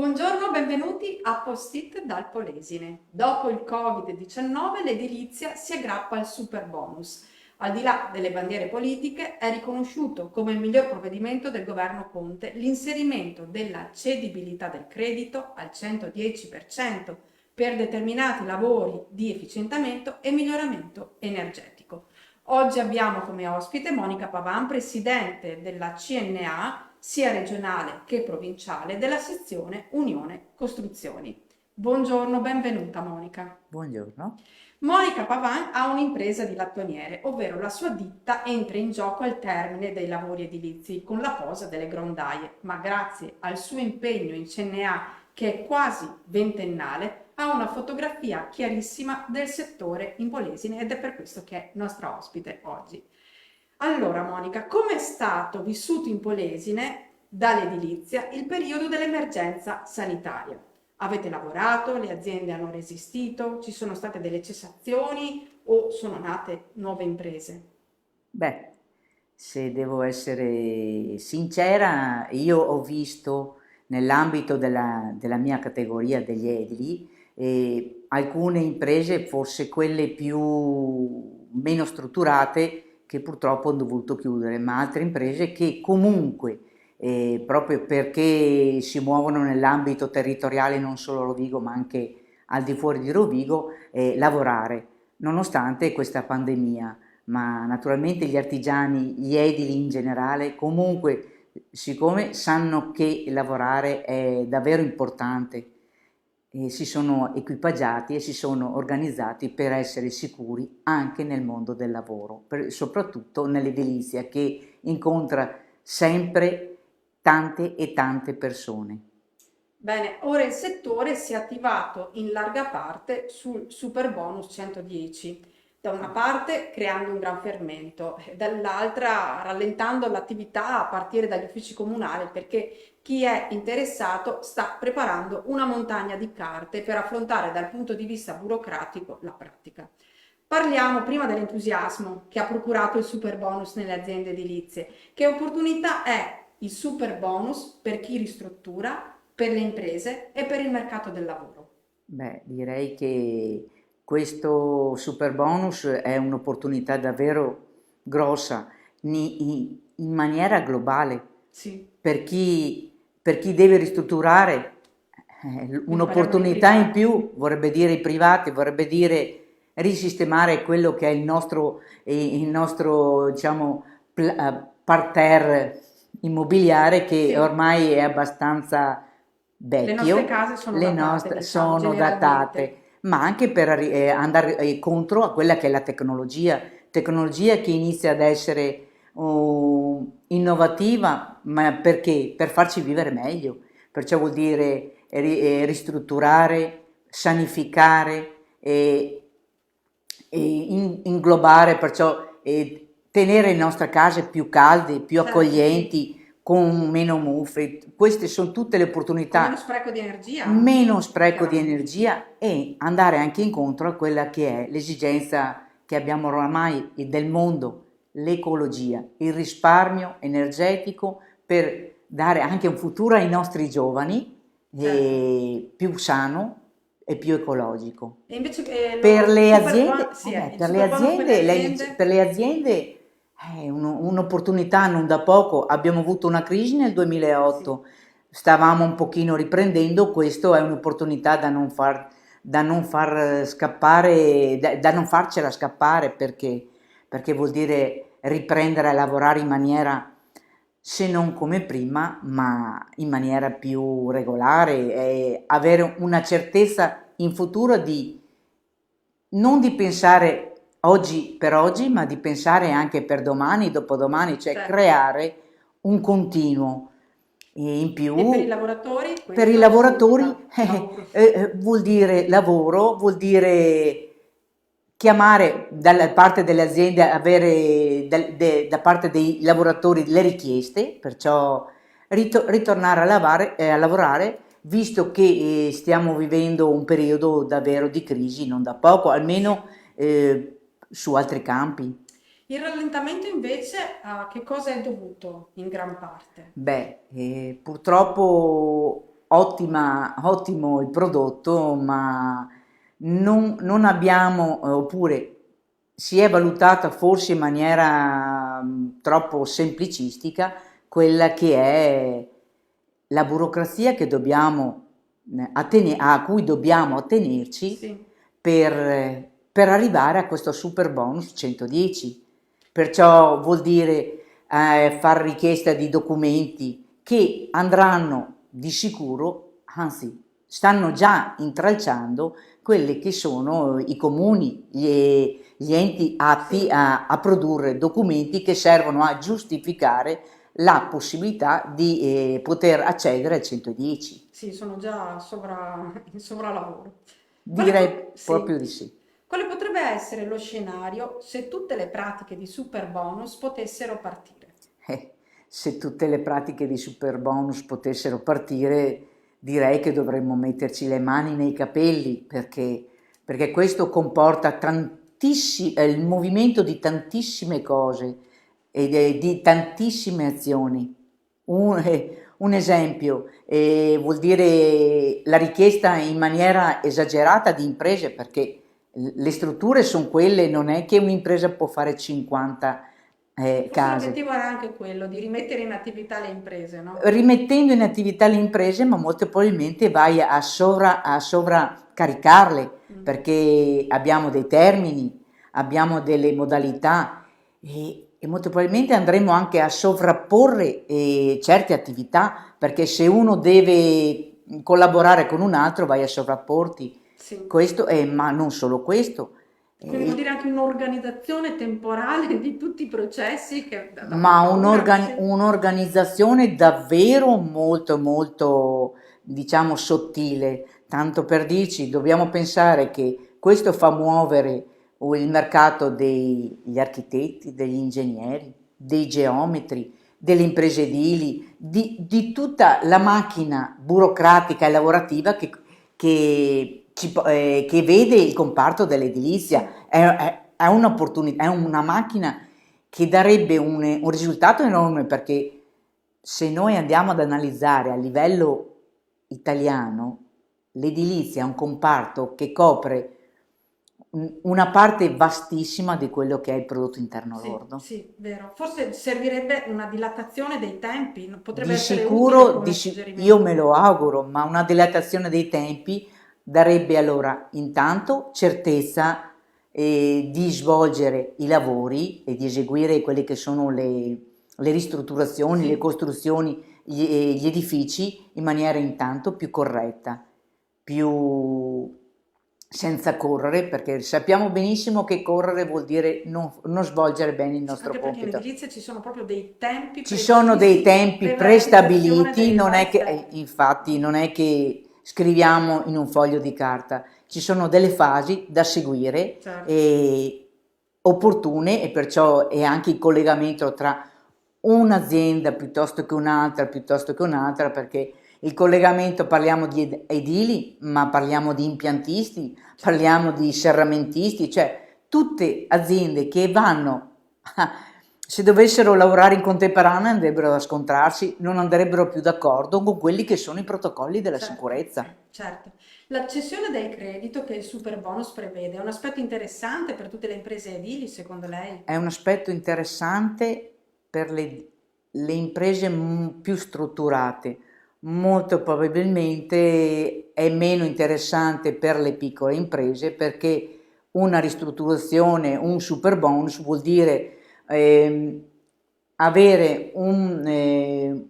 Buongiorno, benvenuti a Post-it dal Polesine. Dopo il Covid-19 l'edilizia si aggrappa al super bonus. Al di là delle bandiere politiche è riconosciuto come il miglior provvedimento del governo Conte l'inserimento della cedibilità del credito al 110% per determinati lavori di efficientamento e miglioramento energetico. Oggi abbiamo come ospite Monica Pavan, presidente della CNA, sia regionale che provinciale, della sezione Unione Costruzioni. Buongiorno, benvenuta Monica. Buongiorno. Monica Pavan ha un'impresa di lattoniere, ovvero la sua ditta entra in gioco al termine dei lavori edilizi con la posa delle grondaie, ma grazie al suo impegno in CNA, che è quasi ventennale, ha una fotografia chiarissima del settore in Polesine ed è per questo che è nostra ospite oggi. Allora, Monica, come è stato vissuto in Polesine dall'edilizia il periodo dell'emergenza sanitaria? Avete lavorato, le aziende hanno resistito, ci sono state delle cessazioni o sono nate nuove imprese? Beh, se devo essere sincera, io ho visto nell'ambito della mia categoria degli edili alcune imprese, forse quelle più meno strutturate, che purtroppo hanno dovuto chiudere, ma altre imprese che comunque, proprio perché si muovono nell'ambito territoriale non solo Rovigo, ma anche al di fuori di Rovigo, lavorare, nonostante questa pandemia. Ma naturalmente gli artigiani, gli edili in generale, comunque, siccome sanno che lavorare è davvero importante, si sono equipaggiati e si sono organizzati per essere sicuri anche nel mondo del lavoro, soprattutto nell'edilizia che incontra sempre tante e tante persone. Bene, ora il settore si è attivato in larga parte sul super bonus 110, da una parte creando un gran fermento, e dall'altra rallentando l'attività a partire dagli uffici comunali perché chi è interessato sta preparando una montagna di carte per affrontare dal punto di vista burocratico la pratica. Parliamo prima dell'entusiasmo che ha procurato il super bonus nelle aziende edilizie. Che opportunità è il super bonus per chi ristruttura, per le imprese e per il mercato del lavoro? Beh, direi che questo super bonus è un'opportunità davvero grossa in maniera globale Sì, per chi deve ristrutturare, quindi parliamo dei un'opportunità in privati. più, vorrebbe dire i privati, vorrebbe dire risistemare quello che è il nostro diciamo, parterre immobiliare che Sì, ormai è abbastanza le nostre vecchio, case sono le datate, nostre diciamo, sono datate, generalmente. ma anche per andare contro a quella che è la tecnologia che inizia ad essere innovativa, ma perché? Per farci vivere meglio, perciò vuol dire ristrutturare, sanificare e inglobare, perciò tenere le nostre case più calde, più Certo, sì, accoglienti, con meno muffe. Queste sono tutte le con meno opportunità, spreco di energia anche, meno spreco di chiaramente. energia e andare anche incontro a quella che è l'esigenza che abbiamo oramai del mondo, l'ecologia, il risparmio energetico per dare anche un futuro ai nostri giovani Certo. più sano e più ecologico. E invece Per il le super bonus, aziende, sì, il per le super bonus per le aziende, per aziende? le aziende è un'opportunità non da poco. Abbiamo avuto una crisi nel Sì. 2008, stavamo un pochino riprendendo, questo è un'opportunità da non far scappare, da non farcela scappare perché vuol dire riprendere a lavorare in maniera, se non come prima, ma in maniera più regolare e avere una certezza in futuro di non di pensare oggi per oggi, ma di pensare anche per domani, dopodomani, cioè Certo. creare un continuo. E in E per i più lavoratori per i questo lavoratori significa lavoro. vuol dire lavoro, vuol dire chiamare dalla parte delle aziende, avere da parte dei lavoratori le richieste, perciò ritornare a lavorare, visto che stiamo vivendo un periodo davvero di crisi, non da poco, almeno Sì. su altri campi. Il rallentamento invece a che cosa è dovuto in gran parte? Beh, purtroppo ottimo il prodotto, ma non abbiamo, oppure si è valutata forse in maniera troppo semplicistica quella che è la burocrazia che dobbiamo, a cui dobbiamo attenerci Sì, per arrivare a questo super bonus 110. Perciò vuol dire fare richiesta di documenti che andranno di sicuro, anzi stanno già intralciando quelli che sono i comuni, gli enti atti sì, a produrre documenti che servono a giustificare la possibilità di poter accedere al 110. sì, sono già in sovralavoro. Direi Sì. proprio di sì. Quale potrebbe essere lo scenario se tutte le pratiche di super bonus potessero partire? Se tutte le pratiche di Superbonus potessero partire, direi che dovremmo metterci le mani nei capelli perché questo comporta il movimento di tantissime cose e di tantissime azioni. Un esempio vuol dire la richiesta in maniera esagerata di imprese, perché le strutture sono quelle, non è che un'impresa può fare 50 Forse case. l'obiettivo era anche quello di rimettere in attività le imprese, no? Rimettendo in attività le imprese, ma molto probabilmente vai a sovraccaricarle Mm. perché abbiamo dei termini, abbiamo delle modalità e molto probabilmente andremo anche a sovrapporre certe attività perché se uno deve collaborare con un altro vai a sovrapporti. Sì. Questo è, ma non solo questo. Quindi vuol eh, dire anche un'organizzazione temporale di tutti i processi che dà ma paura. Sì. un'organizzazione davvero molto, diciamo, sottile. Tanto per dirci, dobbiamo pensare che questo fa muovere il mercato degli architetti, degli ingegneri, dei geometri, delle imprese edili, di tutta la macchina burocratica e lavorativa che vede il comparto Sì. dell'edilizia. È un'opportunità, è una macchina che darebbe un risultato enorme perché se noi andiamo ad analizzare a livello italiano, l'edilizia è un comparto che copre una parte vastissima di quello che è il prodotto interno Sì, lordo. sì, vero. Forse servirebbe una dilatazione dei tempi, potrebbe Di essere utile sicuro, come io suggerimento. me lo auguro, ma una dilatazione dei tempi darebbe allora intanto certezza di svolgere i lavori e di eseguire quelle che sono le ristrutturazioni, le Sì. costruzioni, gli edifici in maniera intanto più corretta, più senza correre, perché sappiamo benissimo che correre vuol dire non svolgere bene il Sì, nostro anche perché in compito. edilizia ci sono proprio dei tempi Ci sono dei precisi tempi per la realizzazione prestabiliti, delle non varie è che, step, infatti, no? non è che scriviamo in un foglio di carta, ci sono delle fasi da seguire Certo. e opportune e perciò è anche il collegamento tra un'azienda piuttosto che un'altra, perché il collegamento parliamo di edili, ma parliamo di impiantisti, Certo. parliamo di serramentisti, cioè tutte aziende che vanno se dovessero lavorare in contemporanea andrebbero a scontrarsi, non andrebbero più d'accordo con quelli che sono i protocolli della Certo, sicurezza. certo. La cessione del credito che il super bonus prevede è un aspetto interessante per tutte le imprese edili, secondo lei? È un aspetto interessante per le imprese più strutturate, molto probabilmente è meno interessante per le piccole imprese perché una ristrutturazione, un super bonus vuol dire ehm, avere un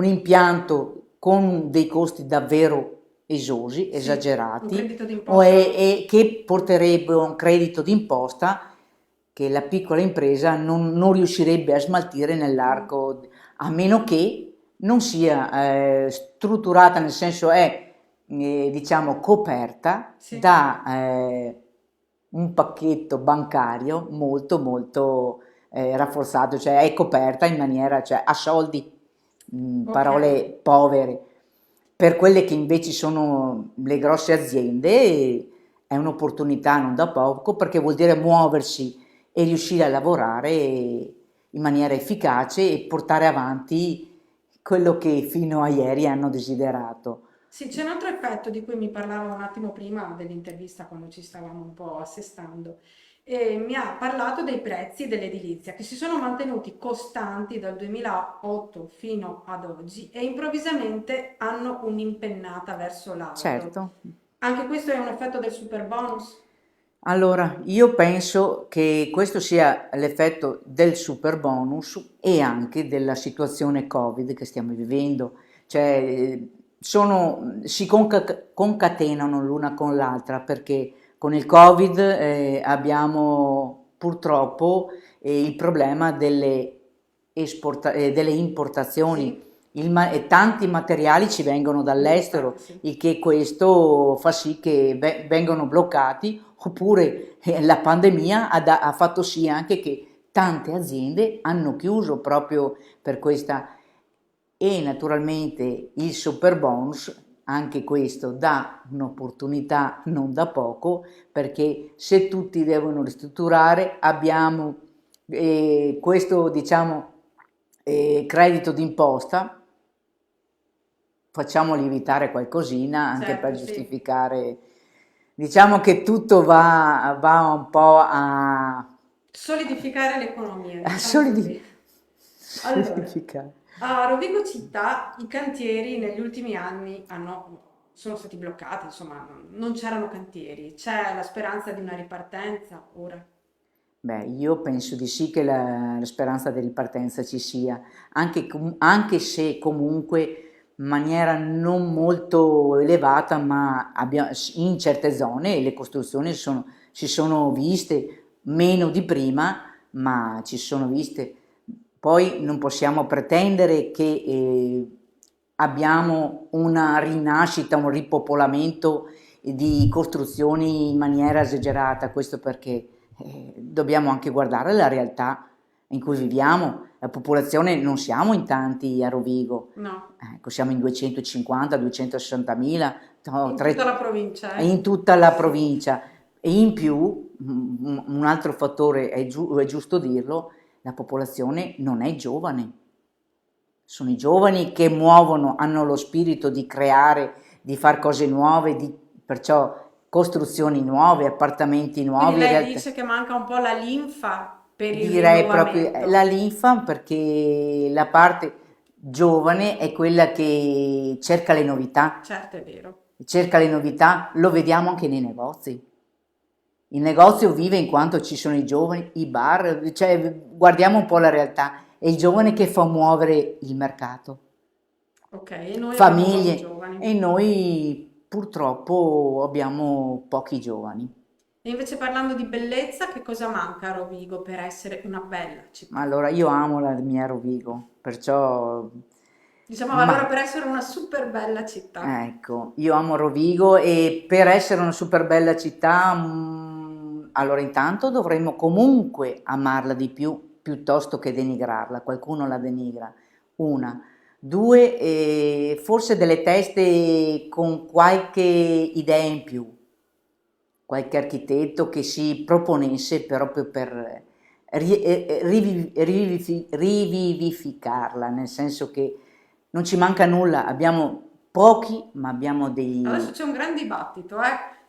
impianto con dei costi davvero esosi, Sì, un esagerati, credito d'imposta. e che porterebbe a un credito d'imposta che la piccola impresa non riuscirebbe a smaltire Mm. nell'arco, a meno che non sia strutturata, nel senso è diciamo coperta Sì, da un pacchetto bancario molto rafforzato, cioè è coperta in maniera, cioè ha soldi, ok. parole povere. Per quelle che invece sono le grosse aziende è un'opportunità non da poco perché vuol dire muoversi e riuscire a lavorare in maniera efficace e portare avanti quello che fino a ieri hanno desiderato. Sì, c'è un altro effetto di cui mi parlava un attimo prima dell'intervista quando ci stavamo un po' assestando. E mi ha parlato dei prezzi dell'edilizia che si sono mantenuti costanti dal 2008 fino ad oggi e improvvisamente hanno un'impennata verso l'alto. Certo. Anche questo è un effetto del super bonus? Allora, io penso che questo sia l'effetto del super bonus e anche della situazione Covid che stiamo vivendo, cioè si concatenano l'una con l'altra perché con il Covid abbiamo purtroppo il problema delle importazioni. Sì, E tanti materiali ci vengono dall'estero, importati, sì. il che questo fa sì che vengano bloccati, oppure la pandemia ha fatto sì anche che tante aziende hanno chiuso proprio per questa. E naturalmente il super bonus, anche questo dà un'opportunità non da poco, perché se tutti devono ristrutturare abbiamo questo, diciamo, credito d'imposta, facciamo lievitare qualcosina anche per Certo, sì. giustificare. Diciamo che tutto va un po' Solidificare l'economia, a diciamo così. Allora, solidificare. a Rovigo Città i cantieri negli ultimi anni sono stati bloccati, insomma, non c'erano cantieri. C'è la speranza di una ripartenza ora? Beh, io penso di sì che la speranza di ripartenza ci sia, anche se comunque in maniera non molto elevata, ma in certe zone le costruzioni si sono viste meno di prima, ma ci sono viste. Poi non possiamo pretendere che abbiamo una rinascita, un ripopolamento di costruzioni in maniera esagerata, questo perché dobbiamo anche guardare la realtà in cui viviamo. La popolazione non siamo in tanti a Rovigo, No, ecco, siamo in 250, 260 mila, no, in tutta la provincia, in tutta la Sì. provincia. E in più, un altro fattore è giusto dirlo, la popolazione non è giovane. Sono i giovani che muovono, hanno lo spirito di creare, di fare cose nuove, perciò costruzioni nuove, appartamenti Quindi nuovi, in lei realtà. dice che manca un po' la linfa per il Direi proprio la rinnovamento. linfa perché la parte giovane è quella che Certo, è vero. cerca le novità, lo vediamo anche nei negozi. Il negozio vive in quanto ci sono i giovani, i bar, cioè guardiamo un po' la realtà, è il giovane che fa muovere il mercato, Ok, e noi abbiamo pochi famiglie, giovani. e noi purtroppo abbiamo pochi giovani. E invece parlando di bellezza, che cosa manca a Rovigo per essere una bella Ma città? allora io amo la mia Rovigo, perciò, Diciamo allora ma per essere una super bella città. ecco, io amo Rovigo e per essere una super bella città, allora intanto dovremmo comunque amarla di più piuttosto che denigrarla, qualcuno la denigra, una. Due, forse delle teste con qualche idea in più, qualche architetto che si proponesse proprio per rivivificarla, nel senso che non ci manca nulla, abbiamo pochi, ma abbiamo Adesso degli. c'è un gran dibattito,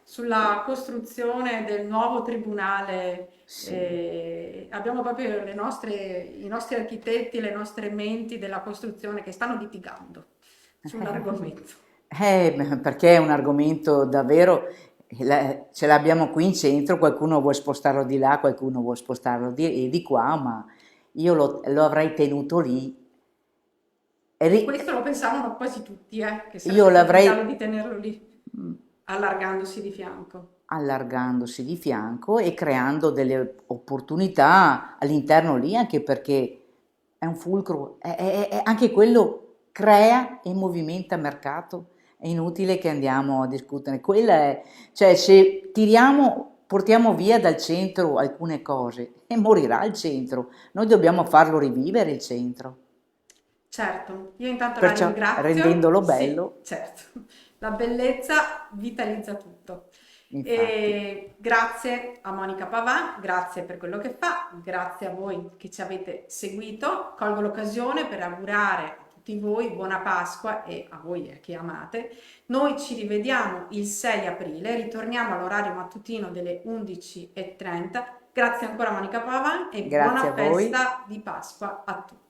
sulla costruzione del nuovo tribunale. Sì. Abbiamo proprio i nostri architetti, le nostre menti della costruzione che stanno litigando sull'argomento. Perché è un argomento davvero, ce l'abbiamo qui in centro, qualcuno vuole spostarlo di là, qualcuno vuole spostarlo di qua, ma io lo avrei tenuto lì. E E ri- questo lo pensavano quasi tutti, che io sarebbe stato il l'avrei caso di tenerlo lì, mm, allargandosi di fianco. allargandosi di fianco e creando delle opportunità all'interno lì, anche perché è un fulcro, anche quello crea e movimenta mercato. È inutile che andiamo a discutere. Cioè, se portiamo via dal centro alcune cose e morirà il centro. Noi dobbiamo farlo rivivere il centro. Certo, io intanto la Perciò ringrazio. rendendolo Sì, bello, certo, la bellezza vitalizza tutto. infatti. E grazie a Monica Pavà, grazie per quello che fa, grazie a voi che ci avete seguito. Colgo l'occasione per augurare a tutti voi, buona Pasqua e a voi e a chi amate. Noi ci rivediamo il 6 aprile, ritorniamo all'orario mattutino delle 11:30. Grazie ancora Monica Pavan e Grazie buona a voi. festa di Pasqua a tutti.